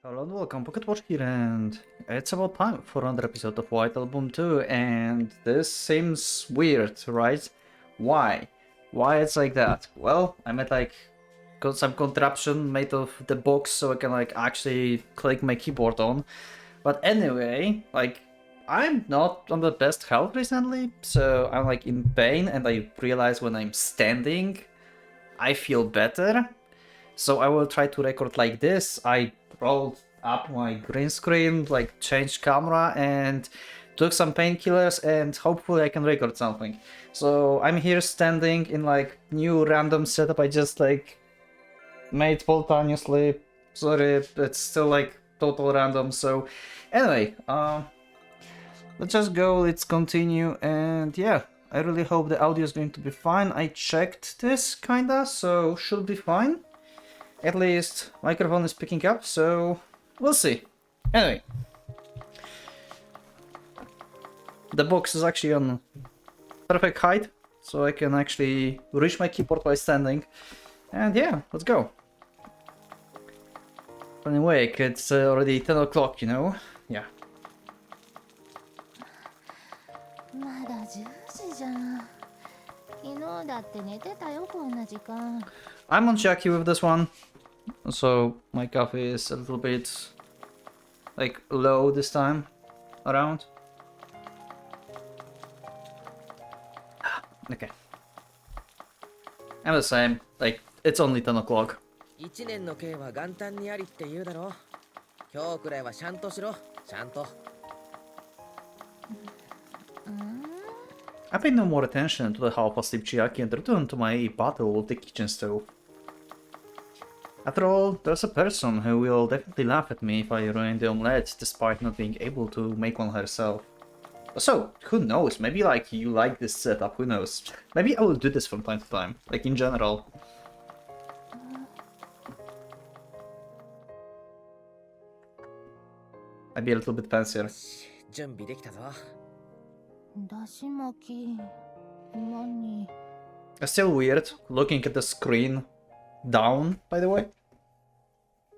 Hello and welcome, PocketWatch here, and it's about time for another episode of White Album 2, and this seems weird, right? Why? Why it's like that? Well, I made got some contraption made of the box so I can actually click my keyboard on. But anyway, I'm not on the best health recently, so I'm in pain, and I realize when I'm standing, I feel better. So I will try to record like this. I rolled up my green screen, changed camera and took some painkillers, and hopefully I can record something. So I'm here standing in new random setup I just made spontaneously. Sorry, it's still total random. So anyway, let's just go, let's continue, and yeah, I really hope the audio is going to be fine. I checked this kinda, so should be fine. At least microphone is picking up, so we'll see. Anyway, the box is actually on perfect height, so I can actually reach my keyboard while standing. And yeah, let's go. Anyway, it's already 10 o'clock, you know? Yeah. I'm on Jackie with this one, so my coffee is a little bit low this time around. Okay. I'm the same, it's only 10 o'clock. I paid no more attention to the half-asleep Chiaki and returned to my battle with the kitchen stove. After all, there's a person who will definitely laugh at me if I ruin the omelette despite not being able to make one herself. So, who knows, maybe you like this setup, who knows. Maybe I will do this from time to time, in general. I'd be a little bit fancier. It's still weird looking at the screen down, by the way,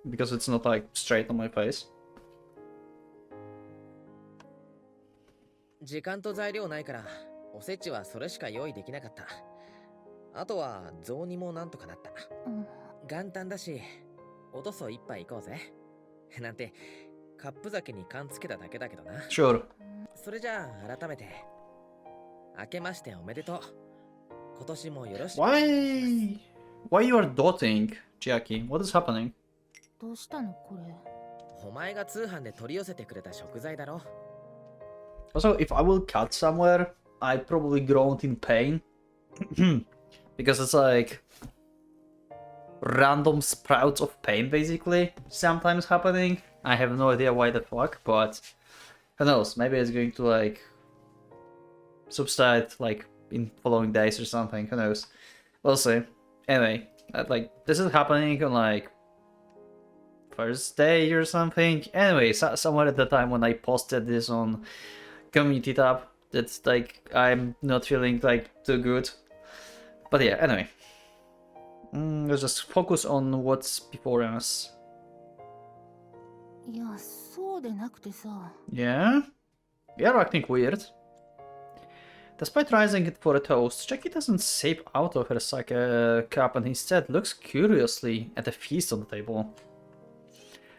because it's not straight on my face. 時間と材料ないからおせちはそれしか用意できなかった。あとは雑煮もなんとかなった。元旦だしおとそ一杯行こうぜ。なんてカップ酒に缶つけただけだけどな。Sure. それじゃあ改めて明けましておめでとう。今年もよろしく。Why you are dotting, Jackie? What is happening? どうしたのこれ？お前が通販で取り寄せてくれた食材だろ。Also, if I will cut somewhere, I probably groaned in pain. Because it's random sprouts of pain basically sometimes happening. I have no idea why the fuck, but who knows, maybe it's going to subside in following days or something, who knows. We'll see. Anyway, this is happening on first day or something. Anyway, somewhere at the time when I posted this on community tab, that's I'm not feeling too good. But yeah, anyway. Let's just focus on what's before us. いや、そうでなくてさ。 Yeah? You're acting weird. Despite raising it for a toast, Jackie doesn't sip out of her sake cup and instead looks curiously at the feast on the table.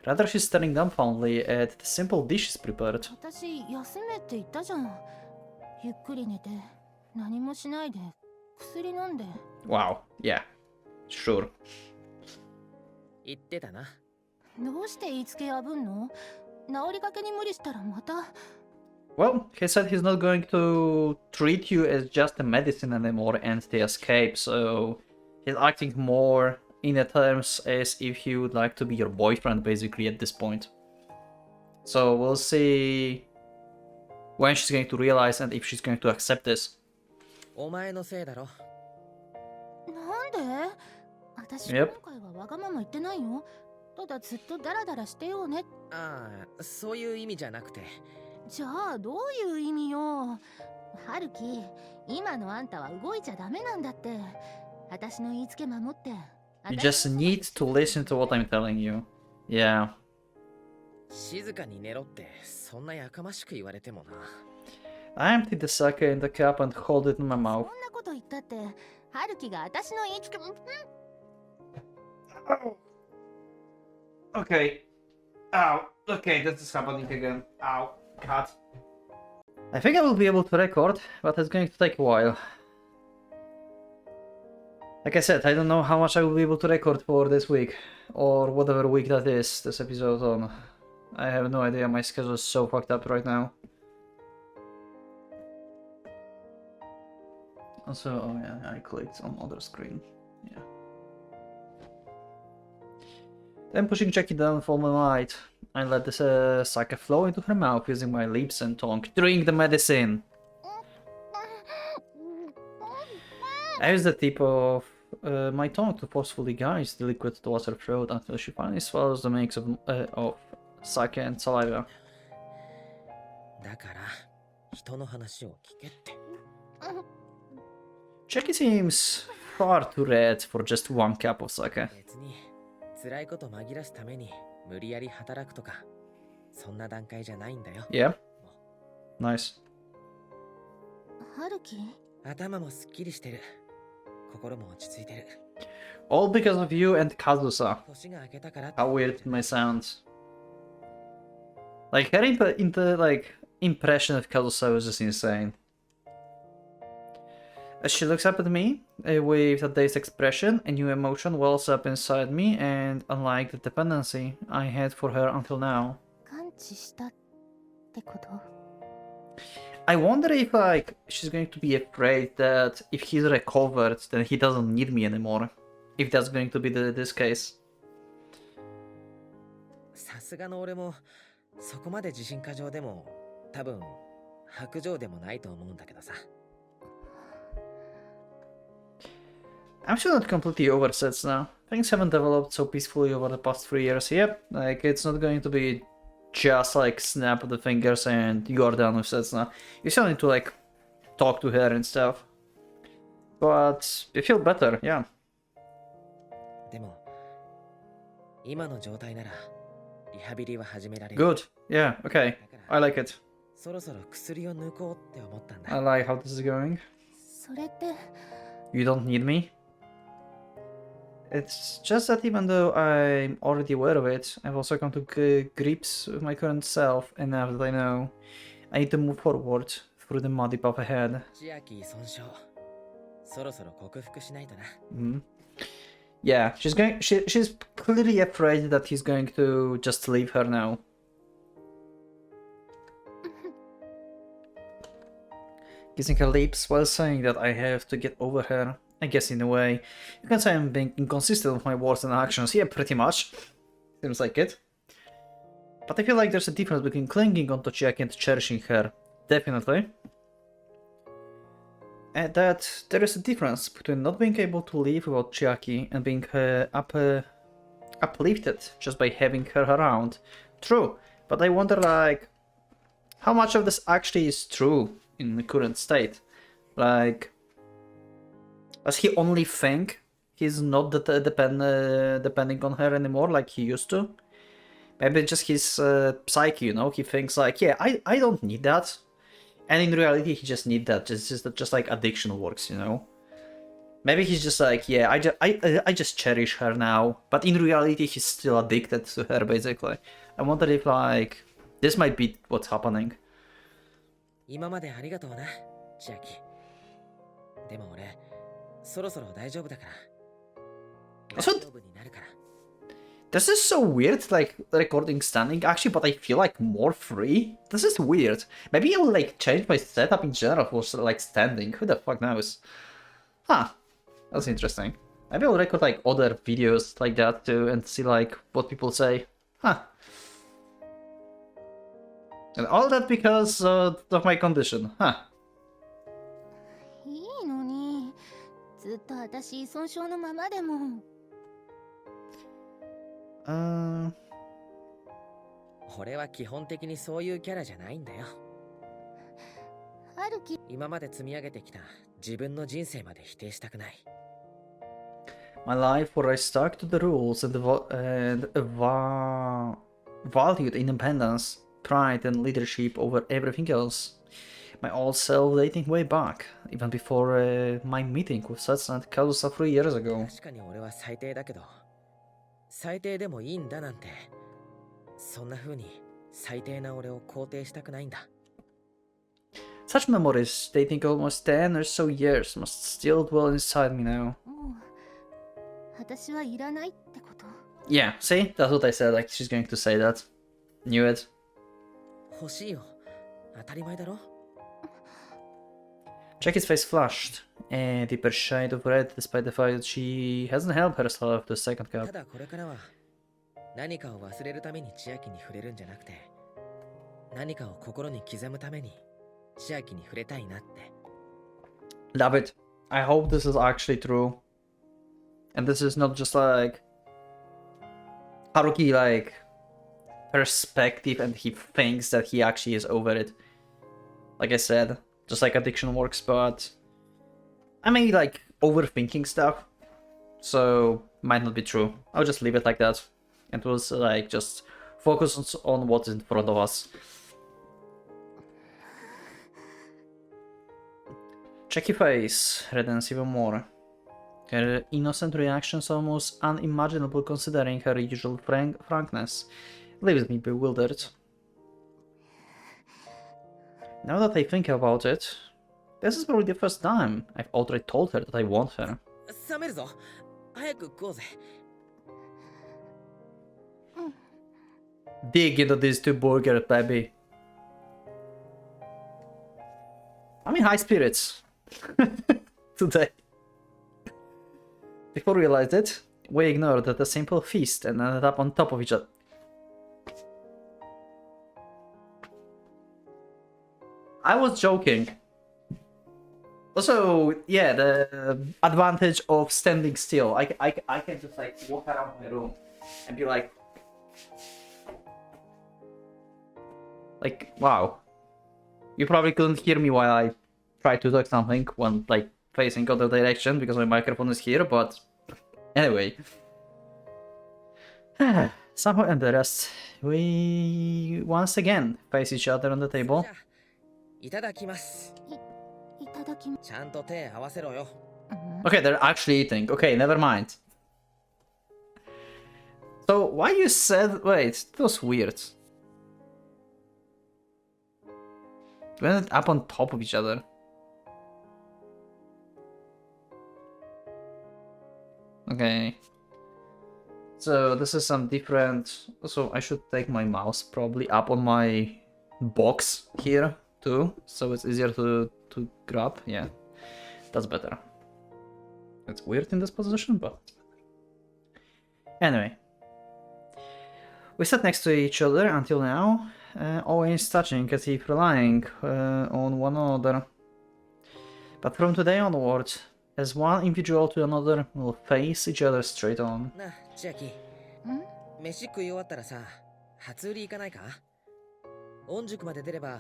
Rather, she's staring dumbfoundedly at the simple dishes prepared. 私休めって言ったじゃん。ゆっくり寝て、何もしないで、薬飲んで。Wow, yeah, sure. 言ってたな。どうして言いつけ破んの？治りかけに無理したらまた。Well, he said he's not going to treat you as just a medicine anymore and the escape, so he's acting more in the terms as if he would like to be your boyfriend basically at this point. So we'll see when she's going to realize and if she's going to accept this. お前のせいだろ。なんで？私今回はわがまま言ってないよ。ただずっとダラダラしてようね。ああ、そういう意味じゃなくて。じゃあどういう意味よ。春樹、今のあんたは動いちゃダメなんだって。私の言いつけ守って。You just need to listen to what I'm telling you. Yeah. 静かに寝ろってそんなやかましく言われてもな。I emptied the sake in the cup and hold it in my そん mouth. なこと言ったって春樹が私の言いつけ。 Okay. Ow. Okay, this is happening again. Ow. God. I think I will be able to record, but it's going to take a while. Like I said, I don't know how much I will be able to record for this week, or whatever week that is, this episode on. I have no idea, my schedule is so fucked up right now. Also, oh yeah, I clicked on other screen. Yeah. Then pushing Jackie down for my light, I let the sake flow into her mouth using my lips and tongue. Drink the medicine! I use the tip of my tongue to forcefully guide the liquid towards her throat until she finally swallows the mix of sake and saliva. だから人の話を聞けって。Jackie seems far too red for just one cup of sake. 別に辛いこと紛らすために無理やり働くとかそんな段階じゃないんだよ。Yeah. Nice. 春樹、頭もすっきりしてる。心も落ち着いてる。 All because of you and Kazusa. 年が明けたからって。 How weird it may sound. Like, her impression of Kazusa was just insane. As she looks up at me, with a dazed expression, a new emotion wells up inside me, and unlike the dependency I had for her until now, 完治したってこと？ I wonder if, like, she's going to be afraid that if he's recovered, then he doesn't need me anymore. If that's going to be this case. さすがの俺もそこまで自信過剰でも多分白状でもないと思うんだけどさ。I'm still not completely over sets now. Things haven't developed so peacefully over the past 3 years. Yep, like it's not going to be just like snap the fingers and you're done with sets now. You still need to like talk to her and stuff. But you feel better, yeah. でも今の状態ならリハビリは始められる。 Good, yeah, okay. I like it. そろそろ薬を抜こうって思ったんだ。 I like how this is going. それって You don't need me? It's just that even though I'm already aware of it, I've also come to grips with my current self, and now that I know, I need to move forward through the muddy path ahead. 千秋依存症。そろそろ克服しないとな。Mm. Yeah, she's clearly afraid that he's going to just leave her now. Kissing her lips while saying that I have to get over her. I guess in a way, you can say I'm being inconsistent with my words and actions. Yeah, pretty much. Seems like it. But I feel like there's a difference between clinging onto Chiaki and cherishing her. Definitely. And that there is a difference between not being able to live without Chiaki and being uplifted just by having her around. True, but I wonder like how much of this actually is true in the current state. Like, does he only think he's not depending on her anymore like he used to? Maybe just his psyche, you know? He thinks like, yeah, I don't need that. And in reality, he just needs that. Just like addiction works, you know? Maybe he's just like, yeah, I just cherish her now. But in reality, he's still addicted to her, basically. I wonder if like, this might be what's happening. 今までありがとうな、千秋。でも俺、そろそろ大丈夫だから。大丈夫になるから。This is so weird, like, recording standing, actually, but I feel, like, more free. This is weird. Maybe I will, like, change my setup in general for, like, standing. Who the fuck knows? Huh. That's interesting. Maybe I'll record, like, other videos like that, too, and see, like, what people say. Huh. And all that because of my condition. Huh. いいのに、ずっと私依存症のままでも。俺は基本的にそういうキャラじゃないんだよ。春樹、今まで積み上げてきた自分の人生まで否定したくない。My life where I stuck to the rules and valued independence, pride, and leadership over everything else. My old self dating way back, even before my meeting with Satsu and Kazusa 3 years ago. 確かに俺は最低だけど、最低でもいいんだなんて、そんな風に最低な俺を肯定したくないんだ。Such memories, dating almost 10 or so years, must still dwell inside me now. もう私はいらないってこと？ Yeah, see? That's what I said, like she's going to say that. Knew it. 欲しいよ。当たり前だろ。Jackie's face flushed, a deeper shade of red despite the fact that she hasn't helped herself to the second た cup. だこれからは何かを忘れるために千秋に触れるんじゃなくて、何かを心に刻むために千秋に触れたいなって。Love it. I hope this is actually true. And this is not just like Haruki like perspective and he thinks that he actually is over it. Like I said, just like addiction works, but I may like overthinking stuff, so might not be true. I'll just leave it like that. And we'll like just focus on what's in front of us. Checky face reddens even more. Her innocent reactions almost unimaginable considering her usual frankness leaves me bewildered. Now that I think about it, this is probably the first time I've already told her that I want her. 冷めるぞ。早く食おうぜ。Dig into these two burgers, baby. I'm in high spirits today. Before we realized it, we ignored the simple feast and ended up on top of each other. I was joking. Also, yeah, the advantage of standing still. I can just like walk around my room and be like, wow. You probably couldn't hear me while I tried to talk something when like facing other direction because my microphone is here, but anyway. Somehow and the rest, we once again face each other on the table. いただきます。いただきまちゃんと手合わせろよ。Okay, they're actually eating. Okay, never mind. So, why you said... Wait, that was weird. We ended up on top of each other. Okay. So, this is some different... So, I should take my mouse probably up on my box here, too. So, it's easier to grab. Yeah, that's better. It's weird in this position, but it's better. Anyway. We sat next to each other until now, always touching as if relying on one another. But from today onwards, as one individual to another, we'll face each other straight on. なあ、千秋。飯食い終わったらさ、初売り行かないか？御宿まで出れば、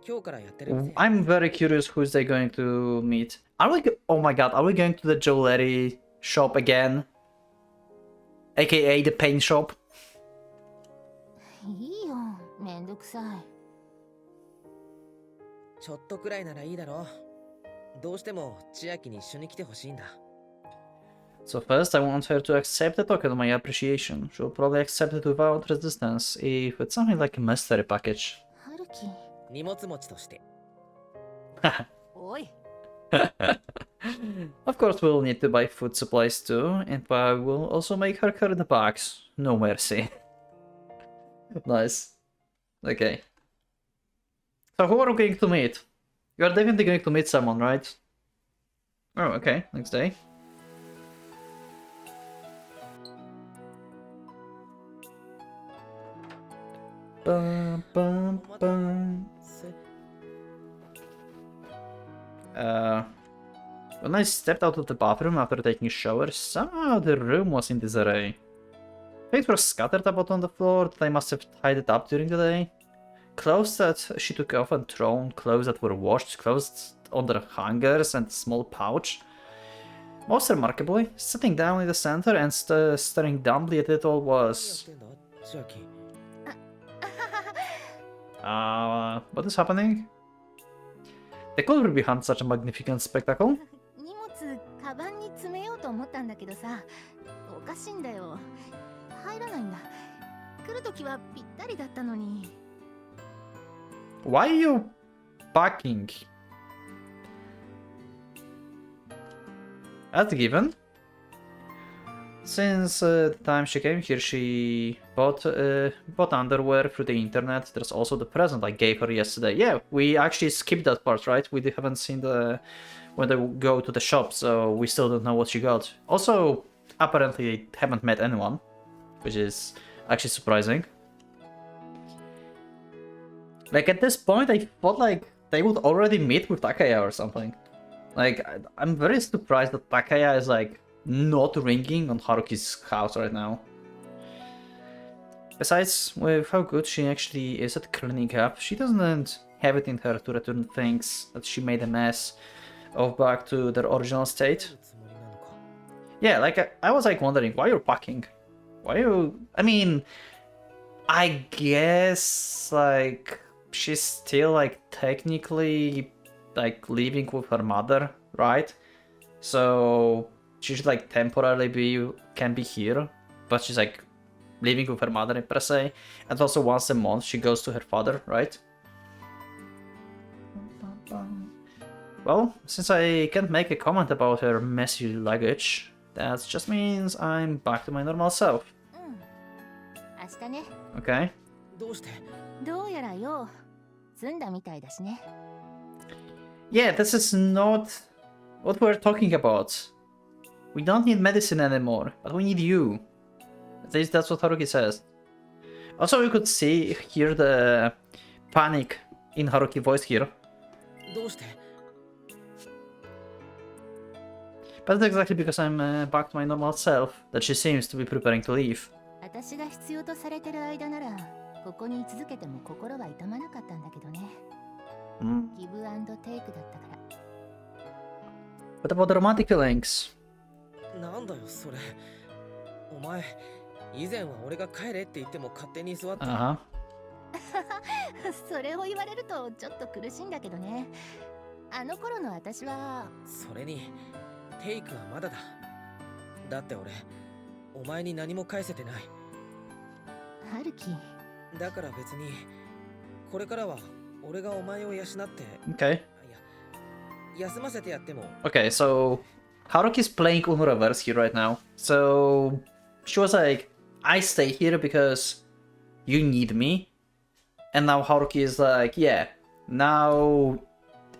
今日からやってる店。I'm very curious who's they going to meet. Are we? Oh my god, are we going to the jewelry shop again? AKA the paint shop? いいよ、めんどくさい。ちょっとくらいならいいだろう。どうしても千秋に一緒に来てほしいんだ。So first, I want her to accept a token of my appreciation. She'll probably accept it without resistance if it's something like a mystery package. はるき。荷物持ちとして。おい。Of course, we'll need to buy food supplies too, and I will also make her carry the bags. No mercy. Nice. Okay. So who are we going to meet? You are definitely going to meet someone, right? Oh, okay. Next day. Bum, bum, bum. When I stepped out of the bathroom after taking a shower, somehow the room was in disarray. Things were scattered about on the floor that I must have tidied up during the day. Clothes that she took off and thrown, clothes that were washed, clothes on their hangers and a small pouch. Most remarkably, sitting down in the center and staring dumbly at it all was... What is happening? They could behind such a magnificent spectacle. 荷物カバンに詰めようと思ったんだけどさ、おかしいんだよ。入らないんだ。来るときはぴったりだったのに。Why are you packing? As given. Since the time she came here, she bought underwear through the internet. There's also the present I gave her yesterday. Yeah, we actually skipped that part, right? We haven't seen the when they go to the shop, so we still don't know what she got. Also, apparently haven't met anyone, which is actually surprising. Like at this point, I thought like they would already meet with Takaya or something. Like I'm very surprised that Takaya is like not ringing on Haruki's house right now. Besides, with how good she actually is at cleaning up, she doesn't have it in her to return things that she made a mess of back to their original state. Yeah, like I was like wondering why you're packing. Why you? I mean, I guess like she's still like technically like living with her mother, right? So she should like temporarily can be here, but she's like living with her mother per se, and also once a month she goes to her father, right? Well, since I can't make a comment about her messy luggage, that just means I'm back to my normal self. 明日ね。 Okay. どうして？どうやらよ、済んだみたいだしね。Yeah, this is not what we're talking about. We don't need medicine anymore, but we need you. At least that's what Haruki says. Also, you could hear the panic in Haruki's voice here. どうして？ But that's exactly because I'm back to my normal self that she seems to be preparing to leave. 私が必要とされてる間なら、ここに居続けても心は痛まなかったんだけどね。ギブアンドテイクだったから。What about the romantic feelings? なんだよそれ。お前、以前は俺が帰れって言っても勝手に座って。それを言われるとちょっと苦しいんだけどね。あの頃の私は。それに、テイクはまだだ。だって俺、お前に何も返せてない。ハルキ。だから別に、これからは俺がお前を養って。Okay. 休ませてやっても。Okay, so Haruki's playing Uno Reverse here right now. So she was like, I stay here because you need me. And now Haruki is like, yeah, now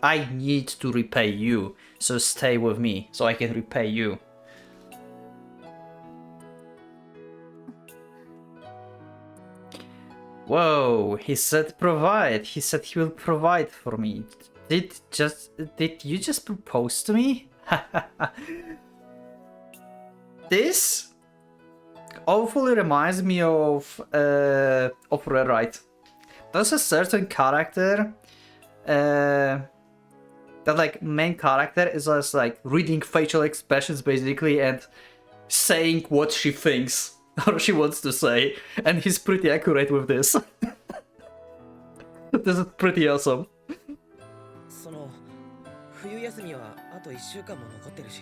I need to repay you. So stay with me so I can repay you. Whoa, he said provide. He said he will provide for me. Did you just propose to me? This awfully reminds me of Rewrite. There's a certain character that like main character is just like reading facial expressions basically and saying what she thinks or she wants to say, and he's pretty accurate with this. This is pretty awesome. その冬休みはあと1週間も残ってるし。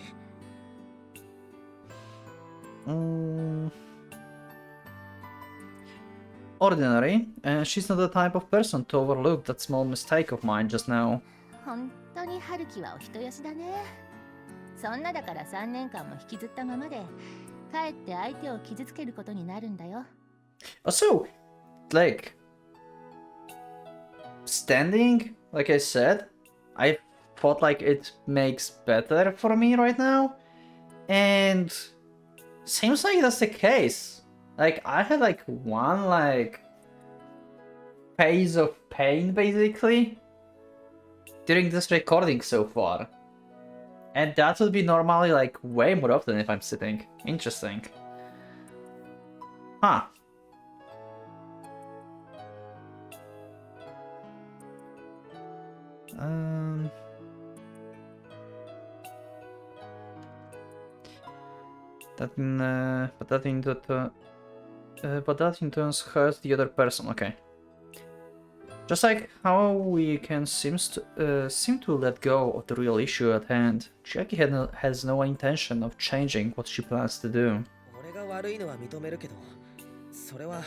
Ordinary, and she's not the type of person to overlook that small mistake of mine just now. 本当にハルキはお人よしだね。そんなだから3年間も引きずったままで、かえって相手を傷つけることになるんだよ。Also, like, standing, like I said, I thought like it makes better for me right now, and seems like that's the case. Like, I had like one like phase of pain basically during this recording so far. And that would be normally like way more often if I'm sitting. Interesting. Huh. But that in turns hurts the other person. Okay. Just like how we can seem to let go of the real issue at hand, Chiaki has no intention of changing what she plans to do. 俺が悪いのは認めるけど、それは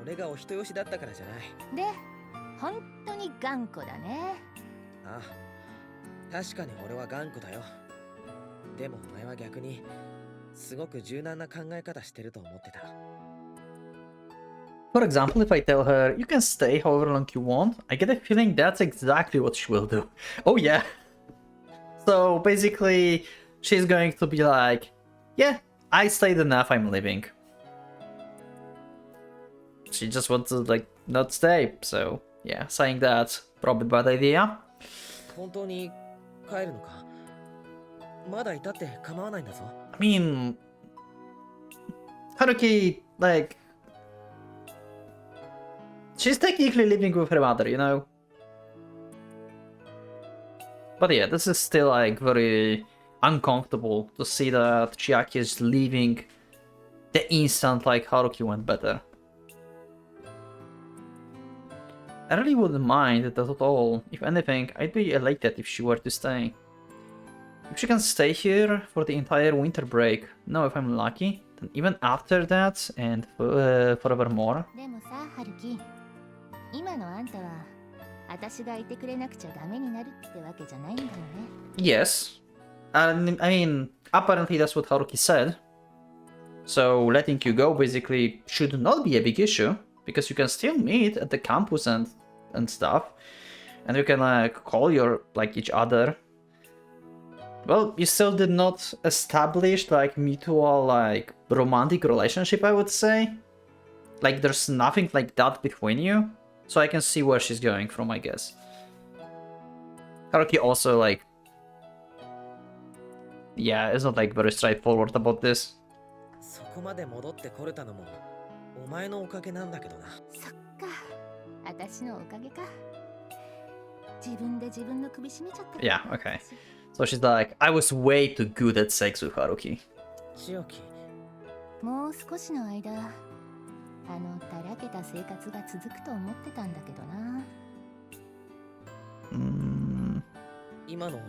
俺がお人よしだったからじゃない。で、本当に頑固だね。ああ、確かに俺は頑固だよ。でもお前は逆にすごく柔軟な考え方してると思ってた。For example, if I tell her, you can stay however long you want, I get a feeling that's exactly what she will do. Oh yeah. So basically, she's going to be like, yeah, I stayed enough, I'm leaving. She just wants to, like, not stay, so yeah, saying that, probably bad idea. 本当に帰るのか？まだいたって構わないんだぞ。I mean, Haruki, like, she's technically living with her mother, you know? But yeah, this is still, like, very uncomfortable to see that Chiaki is leaving the instant, like, Haruki went better. I really wouldn't mind that at all. If anything, I'd be elated if she were to stay. If she can stay here for the entire winter break, no, if I'm lucky, then even after that and forevermore. でもさ、春樹、今のあんたは私がいてくれなくちゃダメになるってわけじゃないんだよね。Yes. And I mean, apparently that's what Haruki said. So letting you go basically should not be a big issue, because you can still meet at the campus and stuff. And you can like call your like each other. Well, you still did not establish like mutual like romantic relationship, I would say. Like there's nothing like that between you. So I can see where she's going from, I guess. Haruki also like, yeah, it's not like very straightforward about this. そこまで戻ってこれたのもお前のおかげなんだけどな。そっか、私のおかげか。自分で自分の首絞めちゃった。Yeah, okay. So she's like, I was way too good at sex with Haruki. 千秋、もう少しの間、だらけた生活が続くと思ってたんだけどな。今の俺、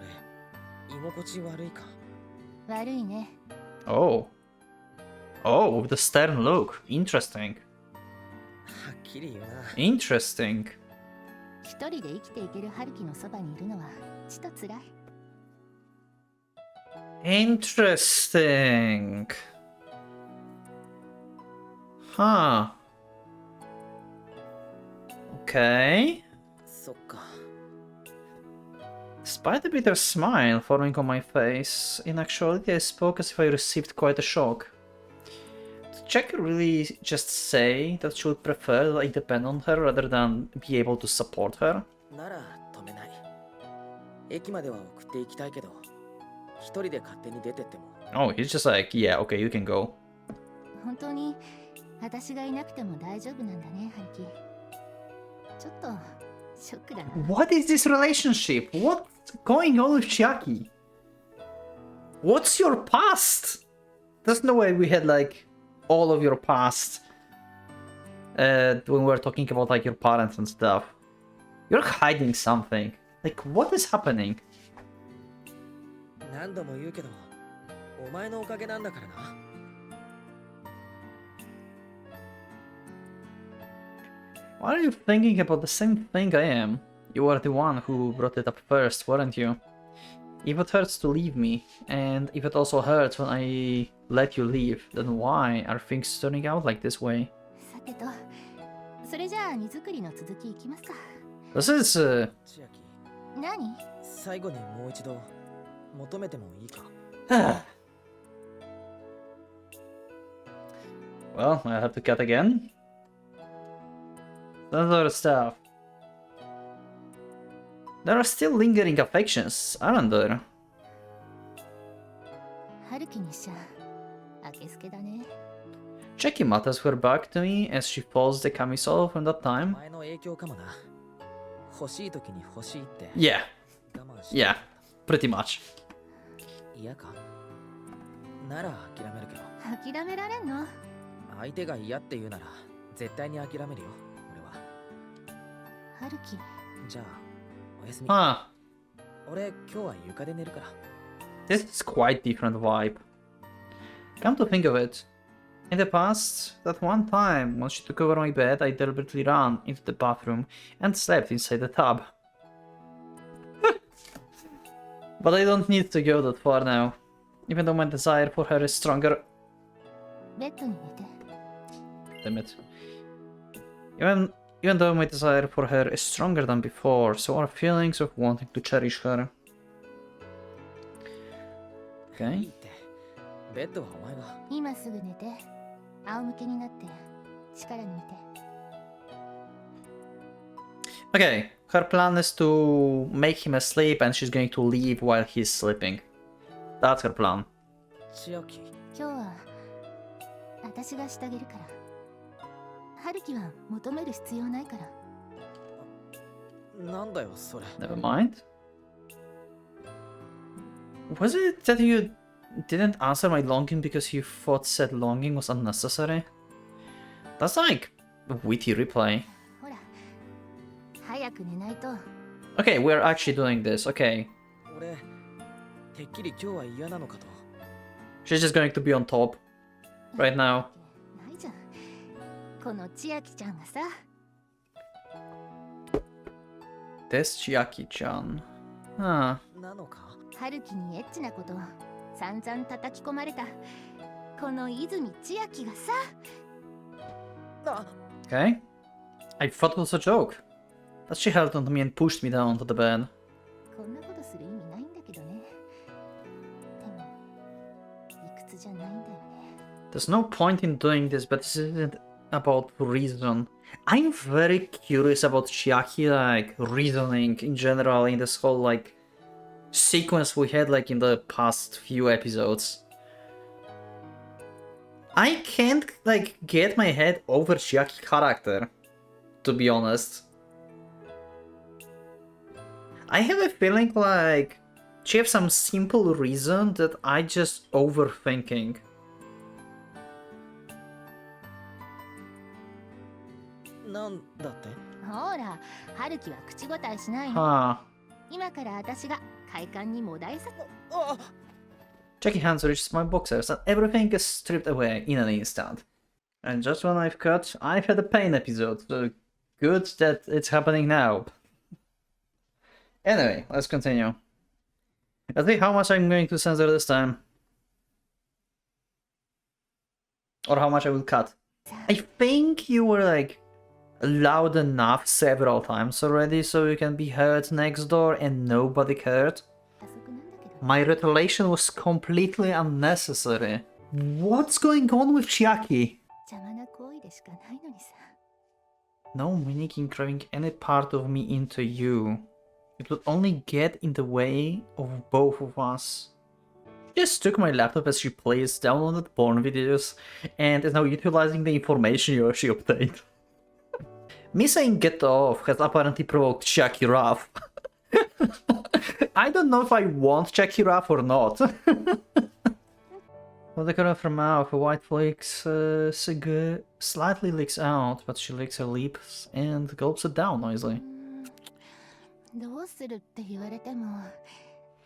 居心地悪いか？悪いね。Oh. Oh, with the stern look. Interesting. はっきり言うな。Interesting. 一人で生きていける春樹のそばにいるのはちと辛い。Interesting. Huh. Okay. そっか。 Despite the bitter smile forming on my face, in actuality I spoke as if I received quite a shock. Did Jack really just say that she would prefer that I depend on her rather than be able to support her? なら止めない。駅までは送っていきたいけど、一人で勝手に出てっても。Oh, he's just like, yeah, okay, you can go. 本当に私がいなくても大丈夫なんだね、春樹。ちょっとショックだな。What is this relationship? What's going on with Chiaki? What's your past? There's no way we had like all of your past when we were talking about like your parents and stuff. You're hiding something. Like, what is happening? 何度も言うけど、お前のおかげなんだからな。Why are you thinking about the same thing I am? You were the one who brought it up first, weren't you? If it hurts to leave me, and if it also hurts when I let you leave, then why are things turning out like this way? さてと、それじゃあ荷造りの続きいきますか。This is, 千秋、何？最後にもう一度求めてもいいか？Well, I have to cut again. That sort of stuff. There are still lingering affections, aren't there? 春樹にしちゃあけすけだね。Jackie mutters her back to me as she folds the camisole from that お time. 前の影響かもな。欲しい時に欲しいって Yeah, 我慢して。 yeah, pretty much. 嫌か？なら諦めるけど。諦められんの？相手が嫌って言うなら絶対に諦めるよ、俺は。春樹。じゃあおやすみ。 Huh. 俺今日は床で寝るから。 This is quite different vibe. Come to think of it. In the past, that one time, when she took over my bed, I deliberately ran into the bathroom and slept inside the tub. But I don't need to go that far now. Even though my desire for her is stronger. ベッドに寝て。 Damn it. Even though my desire for her is stronger than before, so are feelings of wanting to cherish her. いい Okay. ってベッドはお前が。今すぐ寝て。仰向けになって力抜いて。 Okay, her plan is to make him asleep and she's going to leave while he's sleeping. That's her plan. 千秋。今日は私がしてあげるから。春樹は求める必要ないから。なんだよそれ。 Never mind. Was it that you didn't answer my longing because you thought said longing was unnecessary? That's like a witty reply. ほら、早く寝ないと。 Okay, we're actually doing this. Okay. 俺てっきり今日は嫌なのかと。 She's just going to be on top right now. ないじゃん。この千秋ちゃんがさ。 This Chiaki-chan. Huh. なのか。春樹にエッチなことを散々叩き込まれたこの泉千秋がさ。あ。 Okay. I thought it was a joke. That she held onto me and pushed me down to the bed. こんなことする意味ないんだけどね。でも理屈じゃないんだよね。 There's no point in doing this, but this isn't about reason. I'm very curious about Chiaki, like, reasoning in general in this whole, like, sequence we had, like, in the past few episodes. I can't, like, get my head over Chiaki character, to be honest. I have a feeling, like, she has some simple reason that I just overthinking. なんだって。ほら、春樹は口答えしないの。 Huh. 今から私が快感にもだえさ。あ。 Jackie hands reaches my boxers and everything is stripped away in an instant. And just when I've cut, I've had a pain episode, so good that it's happening now. Anyway, let's continue. Let's see how much I'm going to censor this time. Or how much I will cut. I think you were like loud enough several times already so you can be heard next door and nobody cared. 早速なんだけど。 My retaliation was completely unnecessary. What's going on with Chiaki? 邪魔な行為でしかないのにさ。 No mimicking craving any part of me into you. It would only get in the way of both of us. She just took my laptop as she plays downloaded porn videos and is now utilizing the information she obtained. Me saying get off has apparently provoked Chiaki wrath. I don't know if I want Chiaki wrath or not. Well, the color of her mouth, a white flakes, slightly leaks out, but she licks her lips and gulps it down noisily. どうするって言われても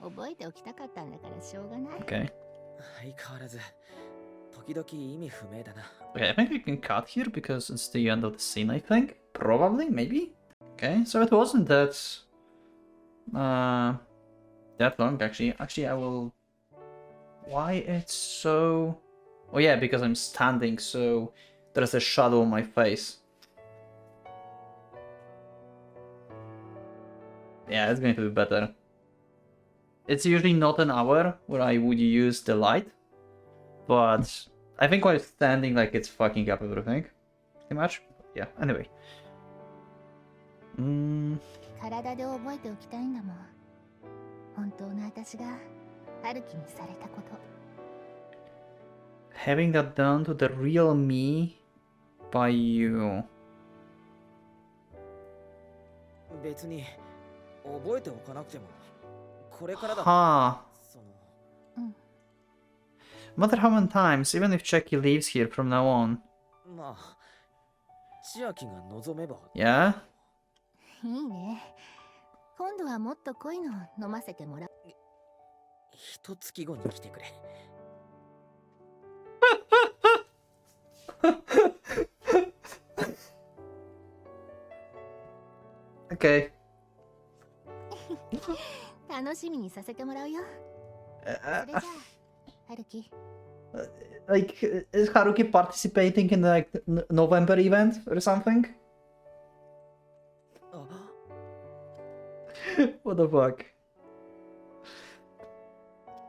覚えておきたかったんだからしょうがない。 Okay. 相変わらず時々意味不明だな。 Okay, I think we can cut here because it's the end of the scene, I think. Probably, maybe? Okay, so it wasn't that... that long, actually. Actually, I will... Why it's so... Oh yeah, because I'm standing, so there's a shadow on my face. Yeah, it's going to be better. It's usually not an hour where I would use the light, but I think while standing, like, it's fucking up everything. Pretty much. Yeah, anyway. 体で覚えておきたいんだもん。本当の私が春樹にされたこと。 Having that done to the real me by you. 別に覚えておかなくてもこれからだ。 Ha. その No matter how many times, even if Jackie leaves here from now on. まあ千秋が望めば。 Yeah? いいね。今度はもっと濃いのを飲ませてもらう。一月後に来てくれ。Okay. 楽しみにさせてもらうよ。それじゃあ、春樹。Like, is Haruki participating in the like November event or something? あ、 What the fuck?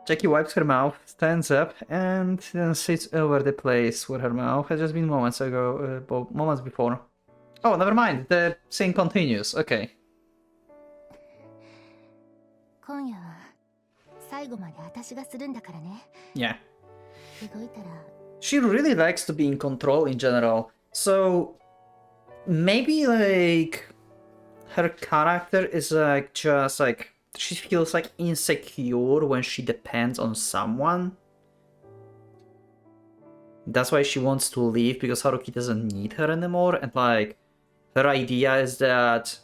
Jackie wipes her mouth, stands up, and then sits over the place where her mouth had just been moments ago, moments before. Oh, never mind. The scene continues. Okay. 今夜は最後まで私がするんだからね。 Yeah. 動いたら She really likes to be in control in general. So maybe like her character is like just like she feels like insecure when she depends on someone. That's why she wants to leave, because Haruki doesn't need her anymore, and like her idea is that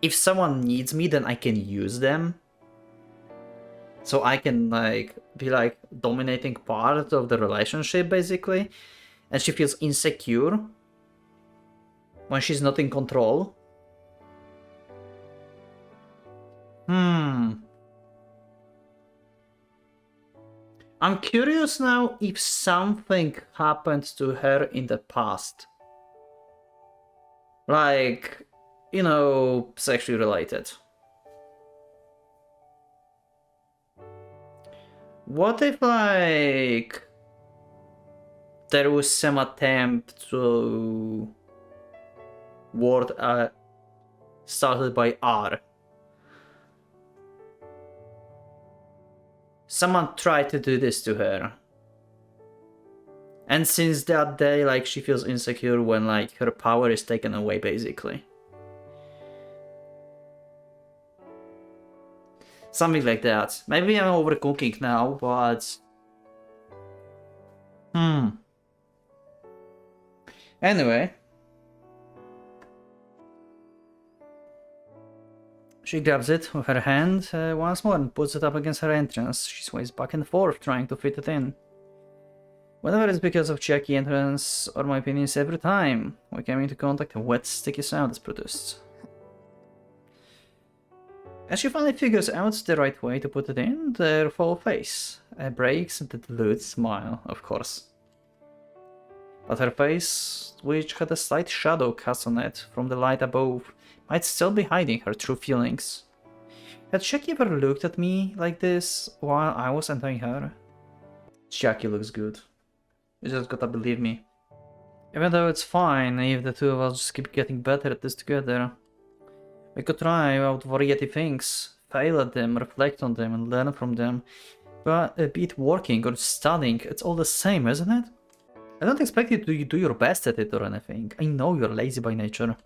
if someone needs me, then I can use them. So I can like be like dominating part of the relationship basically. And she feels insecure when she's not in control. I'm curious now if something happened to her in the past. Like, you know, sexually related. What if, like, there was some attempt to word started by R? Someone tried to do this to her. And since that day, like, she feels insecure when, like, her power is taken away, basically. Something like that. Maybe I'm overcooking now, but... Anyway. She grabs it with her hand once more and puts it up against her entrance. She sways back and forth, trying to fit it in. Whether it's because of Jackie entrance or my opinions, every time we came into contact, a wet, sticky sound is produced. As she finally figures out the right way to put it in, their full face breaks into the lewd smile, of course. But her face, which had a slight shadow cast on it from the light above, might still be hiding her true feelings. Had Jackie ever looked at me like this while I was entering her? Jackie looks good. You just gotta believe me. Even though it's fine if the two of us just keep getting better at this together. We could try out variety things, fail at them, reflect on them, and learn from them. But be it working or studying, it's all the same, isn't it? I don't expect you to do your best at it or anything. I know you're lazy by nature.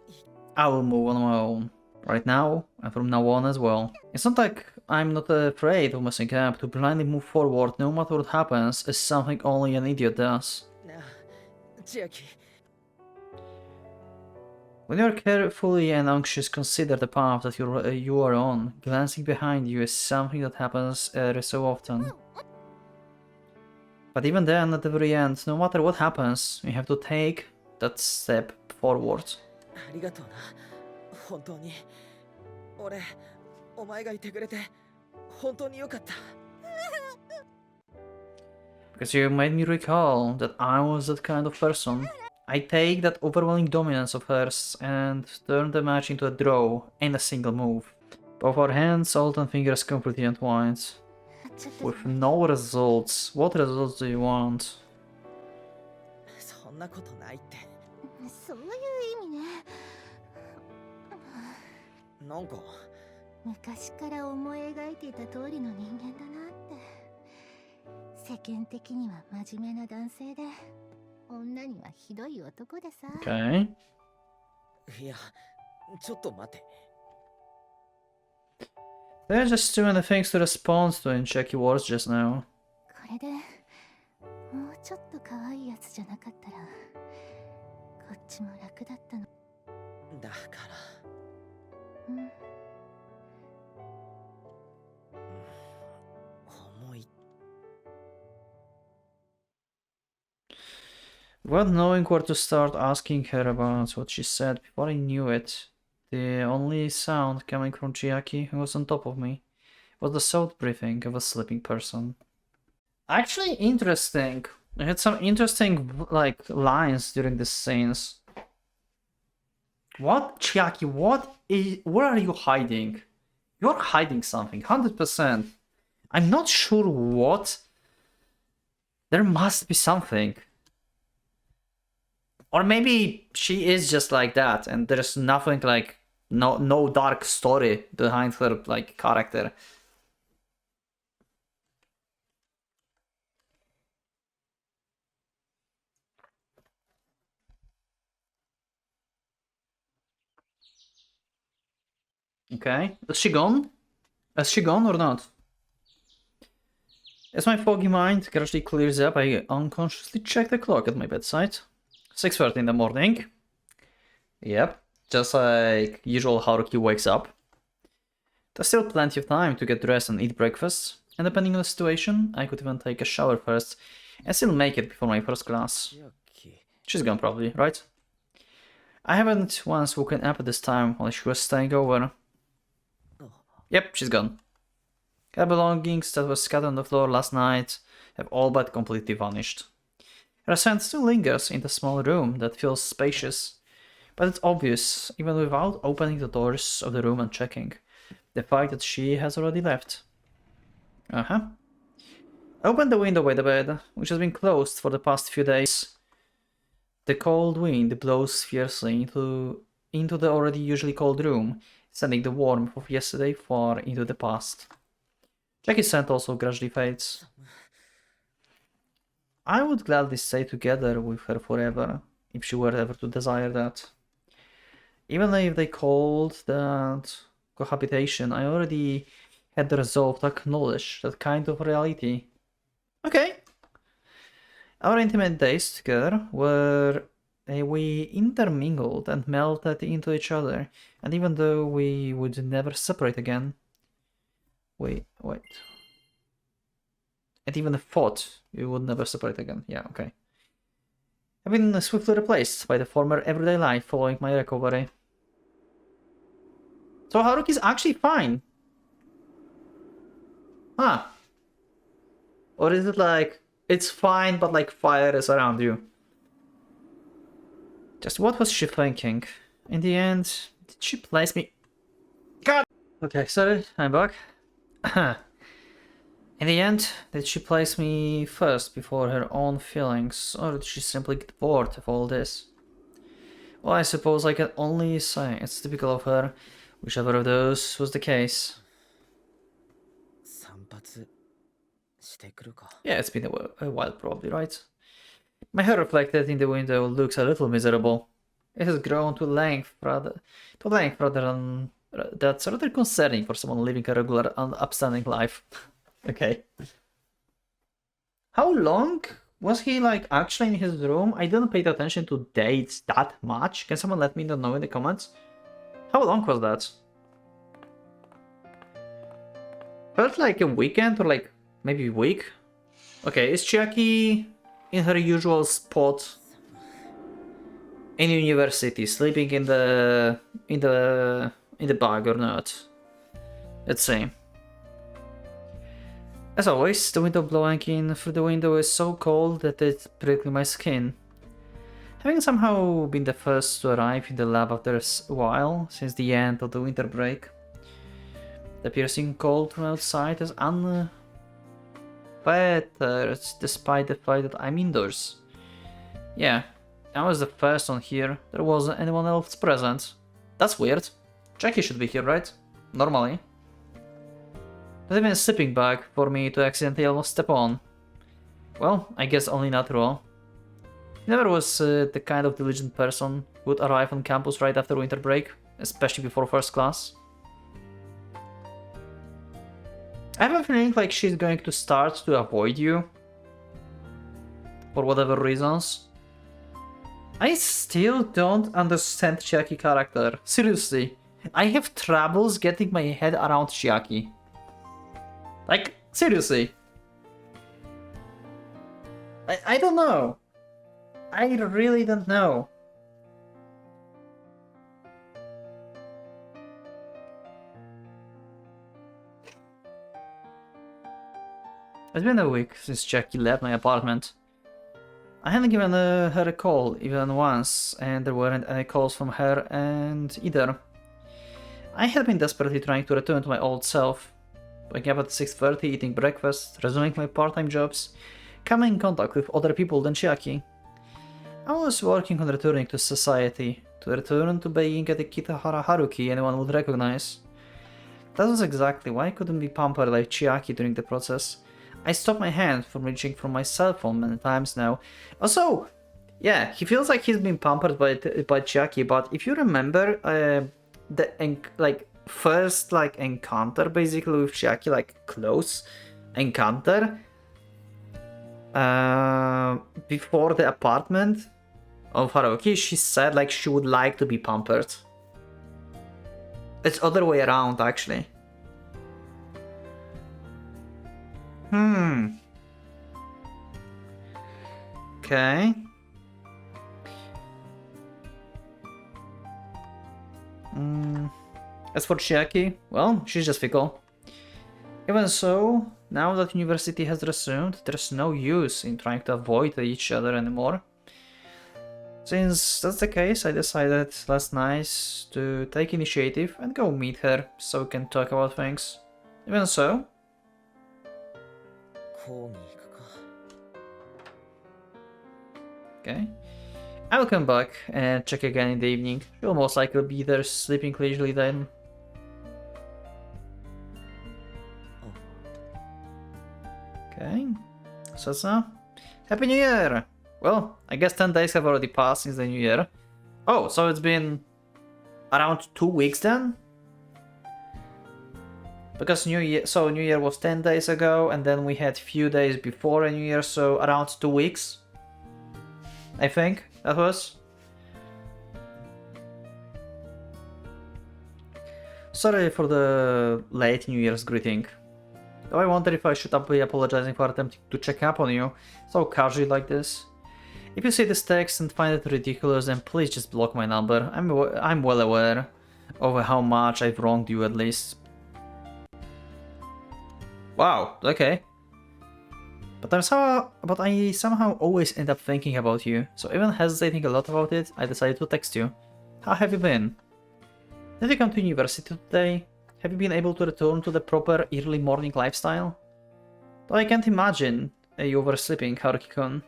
I will move on my own. Right now, and from now on as well. It's not like I'm not afraid of messing up. To blindly move forward no matter what happens is something only an idiot does. Jackie. When you're carefully and anxious, consider the path that you are on. Glancing behind you is something that happens every so often. But even then, at the very end, no matter what happens, you have to take that step forward. ありがとうな。本当に。俺、お前がいてくれて、本当によかった。Because you made me recall that I was that kind of person. I take that overwhelming dominance of hers and turn the match into a draw in a single move. Both our hands, salt and fingers completely entwined. With no results. What results do you want? そんなことないって。そういう意味ね。なんか昔から思い描いていた通りの人間だなって。世間的には真面目な男性で、女にはひどい男でさ。Okay. いや、ちょっと待て。There are just too many things to respond to in Jackie words just now. これでもうちょっと可愛いやつじゃなかったら、こっちも楽だったの。だから Without knowing where to start asking her about what she said, before I knew it, the only sound coming from Chiaki, who was on top of me, was the soft breathing of a sleeping person. Actually interesting. I had some interesting like lines during the scenes. What, Chiaki? Where are you hiding? You're hiding something, 100%. I'm not sure what. There must be something. Or maybe she is just like that, and there's nothing like no dark story behind her like character. Okay, is she gone? Is she gone or not? As my foggy mind gradually clears up, I unconsciously check the clock at my bedside. 6:30 in the morning. Yep, just like usual Haruki wakes up. There's still plenty of time to get dressed and eat breakfast, and depending on the situation, I could even take a shower first and still make it before my first class. She's gone probably, right? I haven't once woken up at this time while she was staying over. Yep, she's gone. Her belongings that were scattered on the floor last night have all but completely vanished. Her scent still lingers in the small room that feels spacious, but it's obvious, even without opening the doors of the room and checking, the fact that she has already left. I opened the window by the bed, which has been closed for the past few days. The cold wind blows fiercely into the already usually cold room, sending the warmth of yesterday far into the past. Jackie's scent also gradually fades. I would gladly stay together with her forever, if she were ever to desire that. Even if they called that cohabitation, I already had the resolve to acknowledge that kind of reality. Okay. Our intimate days together were we intermingled and melted into each other, and even though we would never separate again, wait. And even thought we would never separate again. Yeah, okay. I've been swiftly replaced by the former everyday life following my recovery. So Haruki's actually fine. Huh. Or is it like, it's fine, but like fire is around you? Just what was she thinking? In the end, did she place me? God! Okay, sorry, I'm back. In the end, did she place me first before her own feelings, or did she simply get bored of all this? Well, I suppose I can only say it's typical of her, whichever of those was the case. Yeah, it's been a while probably, right? My hair reflected in the window looks a little miserable. It has grown to length rather than that's rather concerning for someone living a regular and upstanding life. Okay. How long was he like actually in his room? I didn't pay attention to dates that much. Can someone let me know in the comments? How long was that? Felt like a weekend or like maybe a week. Okay, is Chiaki in her usual spot in university, sleeping in the bag or not? Let's see. As always, the window blowing in through the window is so cold that it's prickling my skin. Having somehow been the first to arrive in the lab after a while, since the end of the winter break, the piercing cold from outside is unbetter despite the fact that I'm indoors. Yeah, I was the first one here, there wasn't anyone else present. That's weird. Jackie should be here, right? Normally. Not even a sleeping bag for me to accidentally almost step on. Well, I guess only natural. He never was the kind of diligent person who would arrive on campus right after winter break, especially before first class. I have a feeling like she's going to start to avoid you. For whatever reasons. I still don't understand Chiaki character. Seriously. I have troubles getting my head around Chiaki. Like, seriously. I don't know. I really don't know. It's been a week since Jackie left my apartment. I hadn't given her a call even once, and there weren't any calls from her and either. I had been desperately trying to return to my old self, waking up at 6:30, eating breakfast, resuming my part-time jobs, coming in contact with other people than Chiaki. I was working on returning to society, to return to being a Kitahara Haruki anyone would recognize. That was exactly why I couldn't be pampered like Chiaki during the process. I stopped my hand from reaching for my cell phone many times now. Also, yeah, he feels like he's been pampered by Chiaki, but if you remember, the first encounter basically with Chiaki, like close encounter, before the apartment of Haruki, she said like she would like to be pampered. It's other way around actually. Okay. As for Chiaki, well, she's just fickle. Even so, now that university has resumed, there's no use in trying to avoid each other anymore. Since that's the case, I decided last night to take initiative and go meet her so we can talk about things. Even so, okay, I will come back and check again in the evening. She'll most likely be there sleeping leisurely then. Okay, so it's now Happy New Year! Well, I guess 10 days have already passed since the New Year. Oh, so it's been around 2 weeks then? Because New Year was 10 days ago, and then we had few days before New Year, so around 2 weeks. I think that was. Sorry for the late New Year's greeting. Though I wonder if I should be apologizing for attempting to check up on you so casually like this. If you see this text and find it ridiculous, then please just block my number. I'm well aware of how much I've wronged you at least. Wow, okay. But I somehow always end up thinking about you, so even hesitating a lot about it, I decided to text you. How have you been? Did you come to university today? Have you been able to return to the proper early morning lifestyle? Though I can't imagine you oversleeping, Haruki-kun.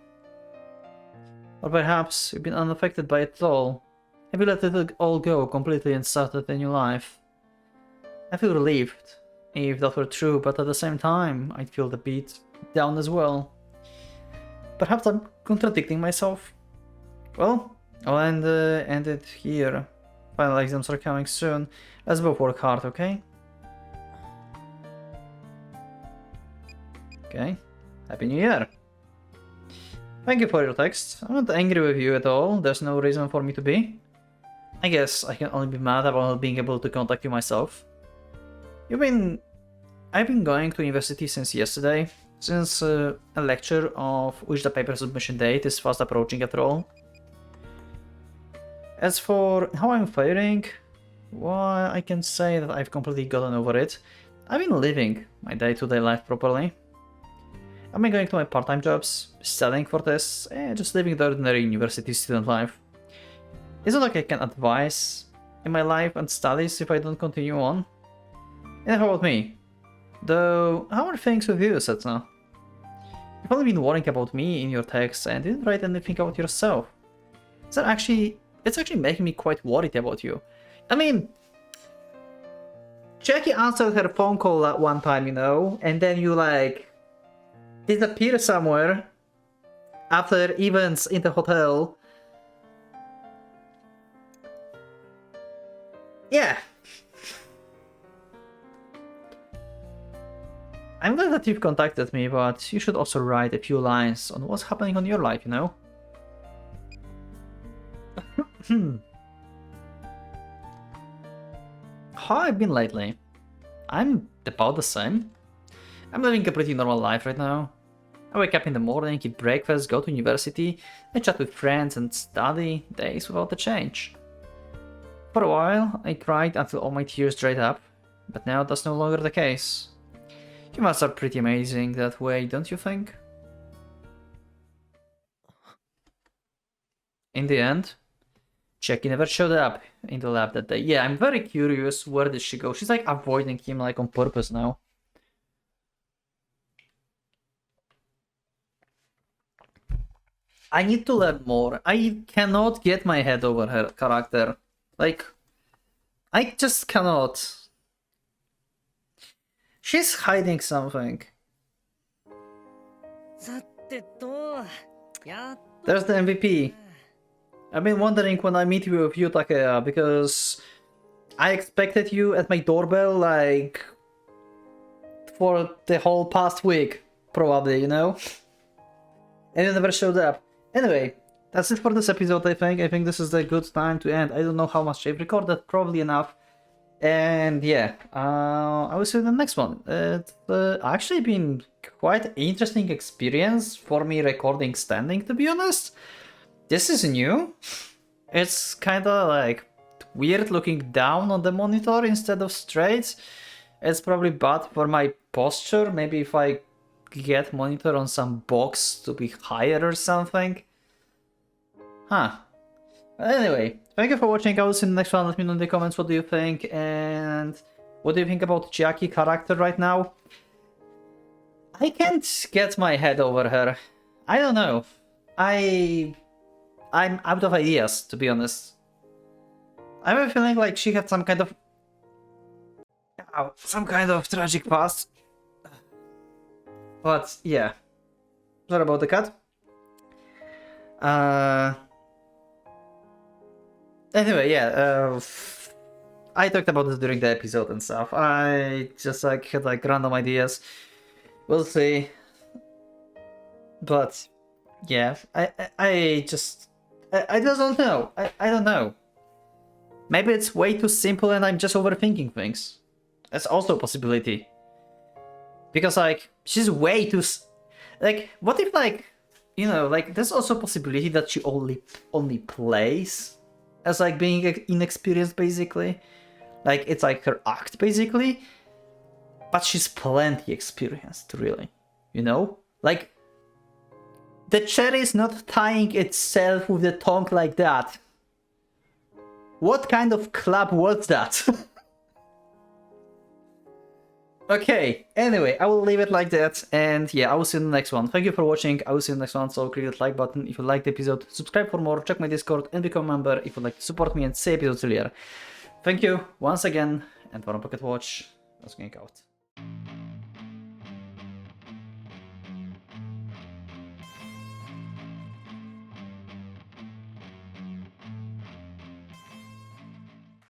Or perhaps you've been unaffected by it at all. Have you let it all go completely and started a new life? I feel relieved, if that were true, but at the same time, I'd feel the beat down as well. Perhaps I'm contradicting myself. Well, I'll end it here. Final exams are coming soon. Let's both work hard, okay? Okay. Happy New Year! Thank you for your text. I'm not angry with you at all. There's no reason for me to be. I guess I can only be mad about not being able to contact you myself. I've been going to university since yesterday, since a lecture of which the paper submission date is fast approaching after all. As for how I'm faring, well, I can say that I've completely gotten over it. I've been living my day-to-day life properly. I've been going to my part-time jobs, studying for tests, and just living the ordinary university student life. It's not like I can advise in my life and studies if I don't continue on. And how about me? Though, how are things with you, Setsuno? You've only been worrying about me in your texts and didn't write anything about yourself. It's actually making me quite worried about you. I mean, Jackie answered her phone call at one time, you know, and then you like disappear somewhere after events in the hotel. Yeah. I'm glad that you've contacted me, but you should also write a few lines on what's happening on your life, you know? How I've been lately? I'm about the same. I'm living a pretty normal life right now. I wake up in the morning, eat breakfast, go to university, I chat with friends and study, days without a change. For a while, I cried until all my tears dried up, but now that's no longer the case. Humans are pretty amazing that way, don't you think? In the end, Jackie never showed up in the lab that day. Yeah, I'm very curious, where did she go? She's like avoiding him like on purpose now. I need to learn more. I cannot get my head over her character. Like, I just cannot. She's hiding something. There's the MVP. I've been wondering when I meet you with you, Takea, because I expected you at my doorbell, like, for the whole past week, probably, you know? And you never showed up. Anyway, that's it for this episode, I think. I think this is a good time to end. I don't know how much I've recorded, probably enough. And yeah, I will see you in the next one. It's actually been quite an interesting experience for me recording standing, to be honest. This is new. It's kind of like weird looking down on the monitor instead of straight. It's probably bad for my posture. Maybe if I get monitor on some box to be higher or something. Huh. But anyway, thank you for watching. I will see you in the next one. Let me know in the comments what do you think and what do you think about Jackie character right now. I can't get my head over her. I don't know. I'm out of ideas, to be honest. I have a feeling like she had some kind of tragic past. But yeah. Sorry about the cut. Anyway, yeah, I talked about this during the episode and stuff. I just like had like random ideas. We'll see. But yeah, I just don't know. I don't know. Maybe it's way too simple and I'm just overthinking things. That's also a possibility. Because like she's way too like what if like, you know, like there's also a possibility that she only plays as like being inexperienced basically. Like it's like her act basically. But she's plenty experienced really, you know? Like the cherry is not tying itself with the tongue like that. What kind of club was that? Okay, anyway, I will leave it like that, and yeah, I will see you in the next one. Thank you for watching, I will see you in the next one, so click that like button if you liked the episode, subscribe for more, check my Discord, and become a member if you'd like to support me and see episodes earlier. Thank you once again, and for Pocket Watch, let's going out.